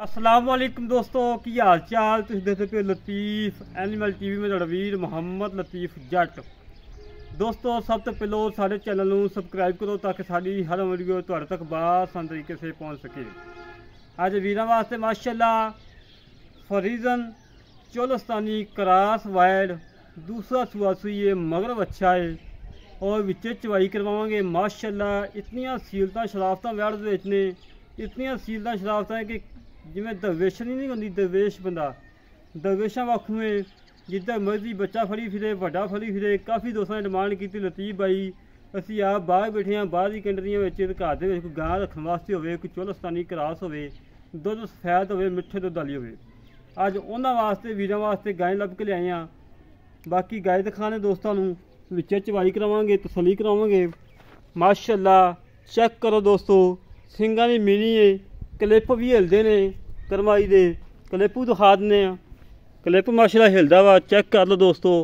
अस्सलाम वालेकुम दोस्तों की हाल चाल। तुम देखते पे लतीफ़ एनिमल टीवी में रणवीर मोहम्मद लतीफ़ जट। दोस्तों सब तो पहलो सारे चैनल को सबसक्राइब करो ताकि साड़ी हर वीडियो तुहाडे तक आसान तरीके से पहुँच सके। अज वीरों वास्ते माशाल्लाह फरीजन चोलस्तानी क्रॉस वाइड दूसरा सुआ सुई है, मगरब अच्छा है और विचे चवाई करवाएंगे। माशाल्लाह इतनियाँ सीलतां शराफतां वैड़ ने, इतनियाँ सीलतां शराफतां कि जिमें दरवेश नहीं होंगी, दरवेश बंदा दरवेशा वाखू में जिधर मर्जी बच्चा फड़ी फिरे, वड्डा फड़ी फिरे। काफ़ी दोस्तों ने डिमांड की लतीफ़ भाई असी आप बाहर बैठे हैं, बाहर की कंट्रियों में घर के कोई गां रखने वास्ते हो, कोई चोलस्तानी क्रॉस हो, दुध सफैद हो, मिठे दुध वाली हो। अज उन्होंने वास्ते वीरों वास्ते गाय लभ के लियाए हैं। बाकी गाय दिखाने दोस्तों विचे चवाई करावांगे, तसली करावांगे। माशाल्लाह चेक करो दोस्तों, सिंगा की मीनी है, क्लिप भी हिलते ने करमाई दे, क्लिप भी दिखा दें। क्लिप माशाल्लाह हिलदा वा, चेक कर लो दोस्तों।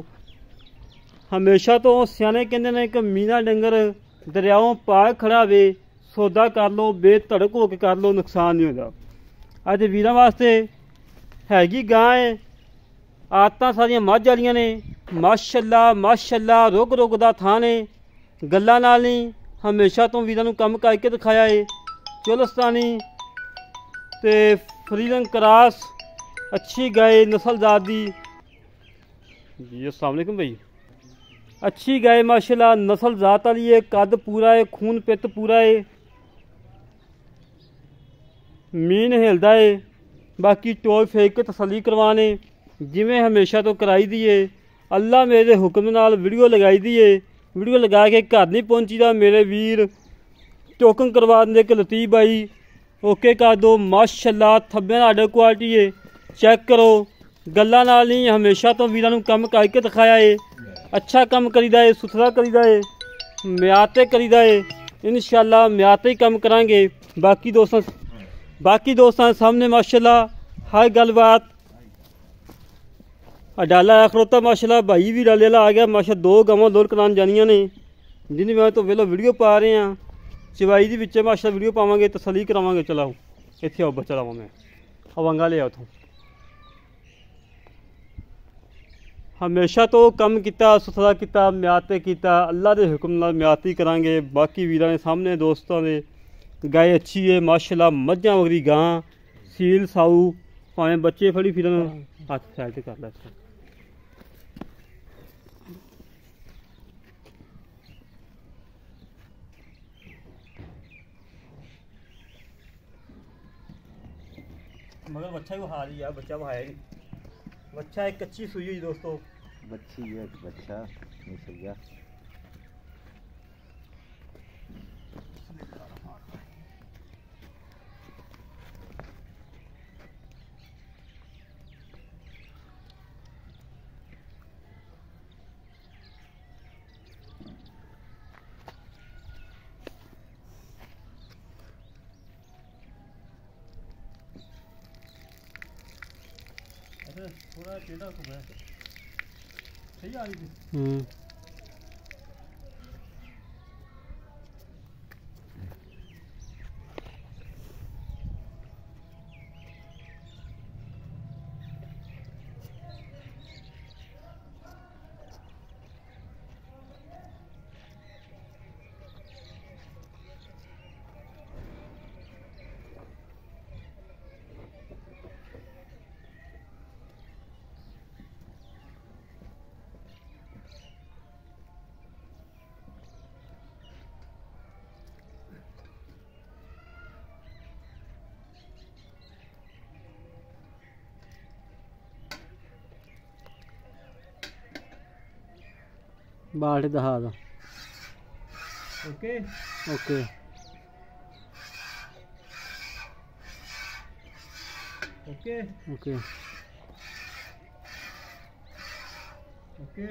हमेशा तो सियाने कहते हैं कि मीना डंगर दरियाओं पार खड़ा वे, सौदा कर लो, बेधड़क होकर कर लो, नुकसान नहीं होता। अज वीरों वास्ते हैगी गां है, आदतां सारियां मझ वालियां ने। माशाल्लाह माशाल्लाह रुक रुक दा थां ने, गल्लां नाल नहीं, हमेशा तो वीरों कम करके दिखाया है। चोलस्तानी ते फ्रीजन क्रॉस अच्छी गाय नस्लदार दी जी। अस्सलाम वालेकुम भाई, अच्छी गाय माशाल्लाह नस्ल जात वाली है, कद पूरा है, खून पित पूरा है, मीन हिलदा है। बाकी टोल फेंक के तसली करवाने जिमें हमेशा तो कराई दी है। अल्लाह मेरे हुक्म नाल वीडियो लगाई दी है, वीडियो लगा के घर नहीं पहुँची दा मेरे वीर टोकन करवा देंगे कि लतीफ़ भाई ओके कर दो। माशाल्लाह थब्बे आर्डर क्वालिटी है, चेक करो। गल्लां नाल नहीं, हमेशा तो वीरों कम करके दिखाया है। अच्छा कम करीदा है, सुथरा करीदा है, म्याते करीदा है। इंशाल्लाह म्याते ही कम करांगे। बाकी दोस्तों सामने माशाल्लाह हर गलबात डाला है खड़ोता। माशाल्लाह भाई भी डाले आ गया। माशा दो गवां लोड करान जानियां ने, जिन्हें मैं तो वेलो वीडियो पा रहे हैं। चवाई के विच माशा वीडियो पावांगे, तसली करावांगे। चलाओ इत्थे आओ बच्चा लावा, मैं अवंगा लिया उतों। हमेशा तो कम किया, सुथरा किया, म्याते किया, अल्लाह के हुक्म नाल म्याती करांगे। बाकी वीरां ने सामने दोस्तों ने गाय अच्छी है माशाल्लाह, मझां वगरी गां सील साऊ भावें बच्चे फड़ी फिरन। हाथ साइड कर लै, मगर बच्चा भी हाल ही है, बच्चा बहाया नहीं। बच्चा एक कच्ची सुई हुई दोस्तों, बच्ची है बच्चा नहीं सही। थोड़ा टेढ़ा हो गया, सही आ रही थी। बाढ़ दहा दो। Okay okay okay okay okay.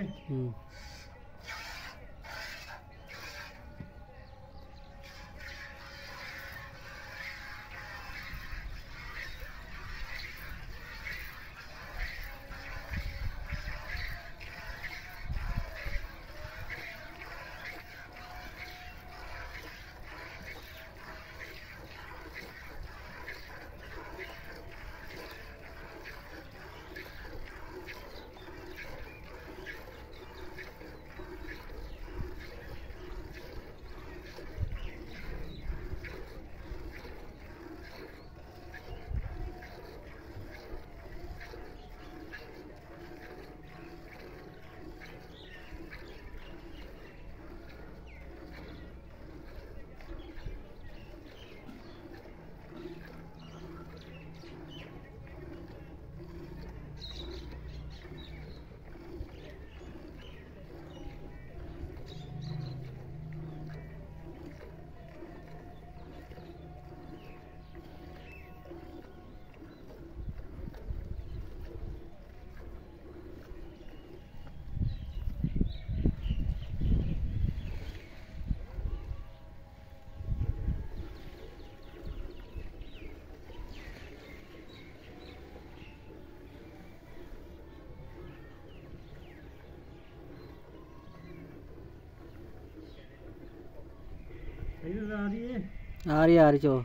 आ रही है? आ रही चो।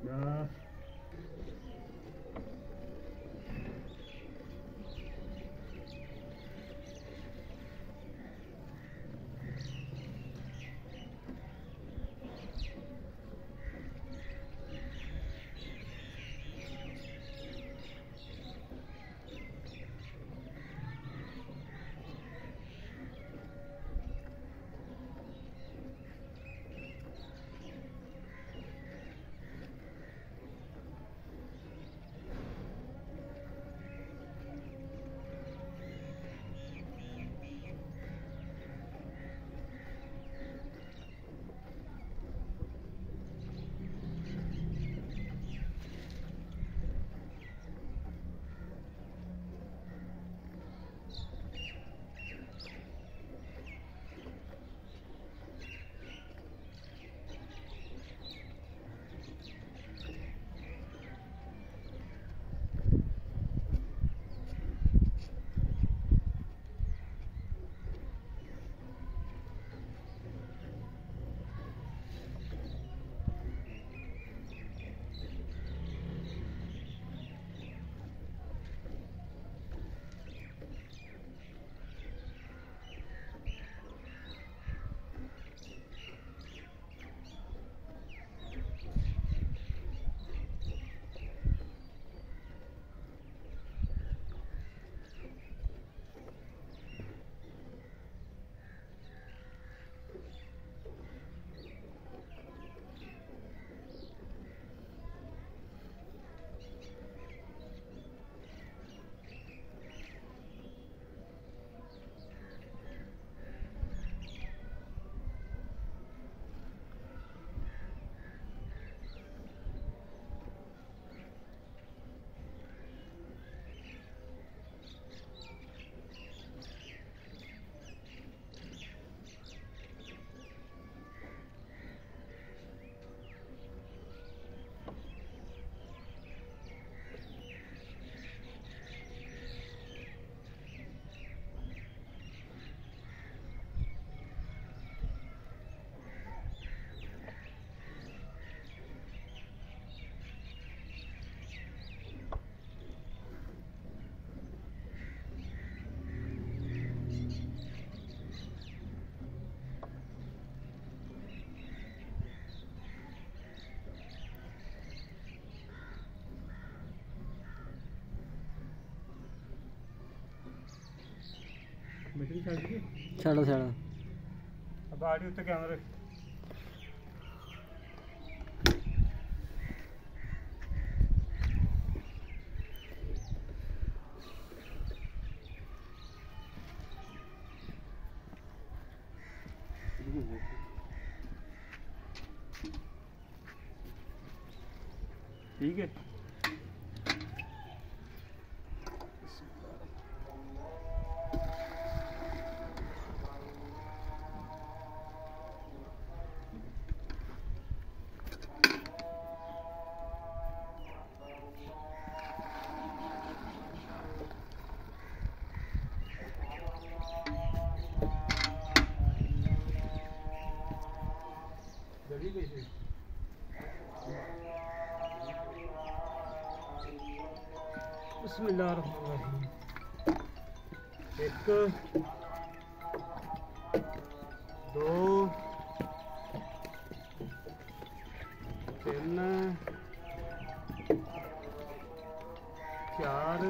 Ya. मीटिंग चल रही है। छाड़ो छाड़ो। अब आड़ी उत्ते कैमरे ठीक है। जल्दी कैसे बिस्मिल्लाहिर्रहमानिर्रहीम। एक दो तीन चार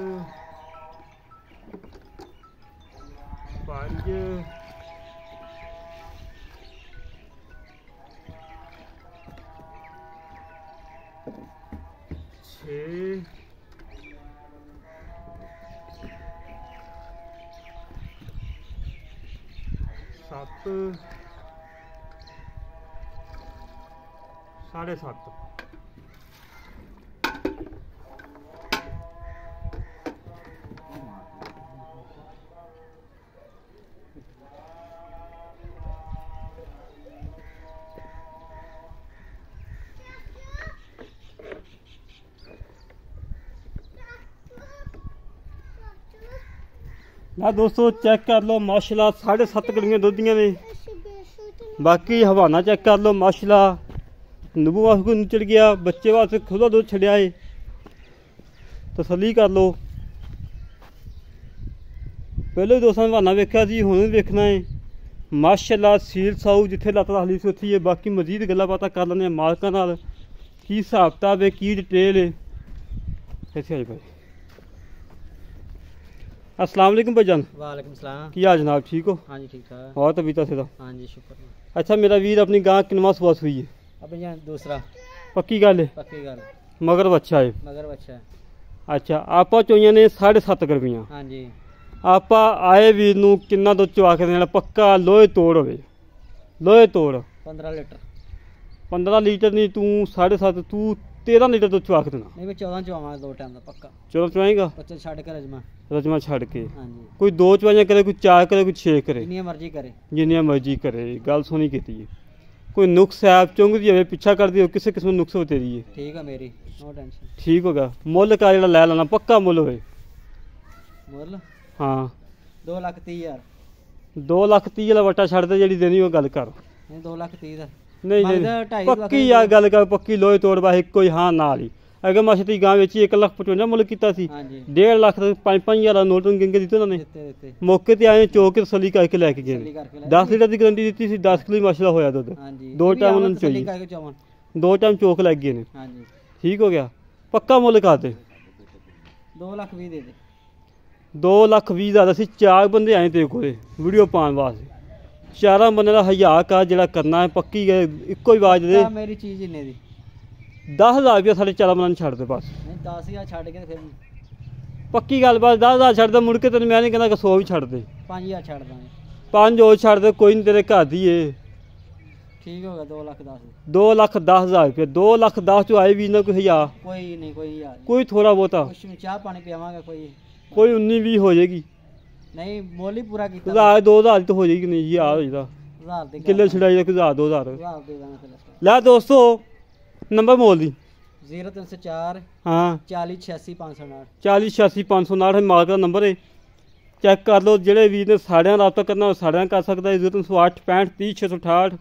पांच छे सत्त साढ़े सत्त ना दोस्तों चेक कर लो माशाल्लाह 7.5 गड़ियां दुध दियां ने। बाकी हवाना चेक कर लो माशाल्लाह नबू वास्ते निचड़ गया, बच्चे वास्ते खुला दुध छड़िया है, तसल्ली कर लो। पहले दोस्तों हवाना वेख्या सी, हुण भी वेखना है। माशाल्लाह सील साऊ जिथे लत्त रखली सी उत्थे ही है। बाकी मजीद गल्लां बातां कर लैंदे मालकां नाल, की हिसाब किताब है, की डिटेल है। इत्थे आई भाई अस्सलाम वालेकुम भाईजान। वालेकुम सलाम। की हाल जनाब, ठीक हो? हाँ जी ठीक ठाक। और तबीयत से हाँ जी शुक्र। अच्छा मेरा वीर अपनी गां किनवा सुबह हुई है? अब यहाँ दूसरा पक्की गल है? पक्की गल। मगर बच्चा है? मगर बच्चा है। अच्छा आपा चोइयां ने 7.5 रुपया। हाँ जी। आपा आए वीर नूं किन्ना दुध चवा के देना पक्का लोहे तोड़ होवे? लोहे तोड़ 15 लीटर। 15 लीटर नहीं, तू 7.5 तू 13 लीटर दुध चवा के देना? नहीं मैं 14 चवावांगा 2 टाइम का पक्का। 14 चवाएगा? बच्चे छड़ के रजमा। रजमा छड़ के? हाँ जी। कोई 2 चवाइयां करे, कोई 4 करे, कोई 6 करे, जिन्नी मर्जी करे। जिन्नी मर्जी करे। गल सोनी की है। कोई नुक्स है चुंग दी हो पीछा कर दी हो, किसी किस्म नुक्स हो तेरी है? ठीक है मेरी, नो टेंशन। ठीक होगा। मुल का जो लै लेना पक्का मुल होवे? मुल हाँ 2,30,000। 2,30,000 वाला वट्टा छड़ दे, जी देनी वो गल कर। नहीं 2,30,000 दा। नहीं मंगदा नहीं 2.5 पक्की यार गल कर, पक्की लोहे तोड़ वाही कोई हाँ नाल ही। अगर मैं ती गांव वेची 1,55,000 मुल किया सी, हाँ जी। 1.5 लाख 5,000 का नोट गिंगे दिते उन्होंने। दिते मौके ते आए चौक के तसल्ली करके लैके तसल्ली गए। करके ले। 10 लीटर की गारंटी दी सी, 10 किलो माशाल्लाह होया दुध। हाँ जी। 2 टाइम उन्होंने तसल्ली चाहिए, करके चवां। 2 टाइम चौक लग गए ने। हाँ जी। ठीक हो गया। पक्का मुल कर दे। 2,20,000 दे दे। 2,20,000 असीं 4 बंदे आए तेरे कोल वीडियो पाने वास्ते। 4 बंदे का हज़ार का जिहड़ा करना है पक्की गए इक्को ही आवाज दे। मेरी चीज़ इन्ने दी। 10,000 रुपया साढ़े 4 बंदे छड़ दे बस। नहीं 10,000 छड़ के फिर पक्की गल बस 10,000 छड़ दे, मुड़ के तेन मैं नहीं कहना कि 100 भी छड़ दे। 5,000 छड़ दांगे। 5 और छड़ दे, कोई नहीं तेरे घर दी है। ठीक होगा 2,10,000। 2,10,000 रुपया। 2,10,000 चो आए भी ना कोई हज़ार, कोई नहीं कोई यार कोई थोड़ा बहुता, कुछ नहीं, चाह पानी पियावांगा कोई 19-20 हो जाएगी। नहीं मोल ही पूरा किया। 1,000-2,000 तो हो जाएगी। नहीं यार हो जाता 1000 दे किले छड़ाई 1,000-2,000। 1000 दे दांगा फिर। लै दोस्तों नंबर मोल दी। 0304 हाँ 40 86 509। 40 86 509 मार्क का नंबर है। चेक कर लो। जेह्ड़े वीर ने साढ़े रब्ता करना हो साढ़े कर सकता है। 0308 65 30 668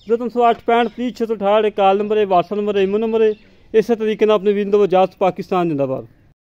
0308 65 30 668 कॉल नंबर है, व्हाट्सएप नंबर है, इमो नंबर है। इस तरीके अपने वीर को इजाजत। पाकिस्तान जिंदाबाद।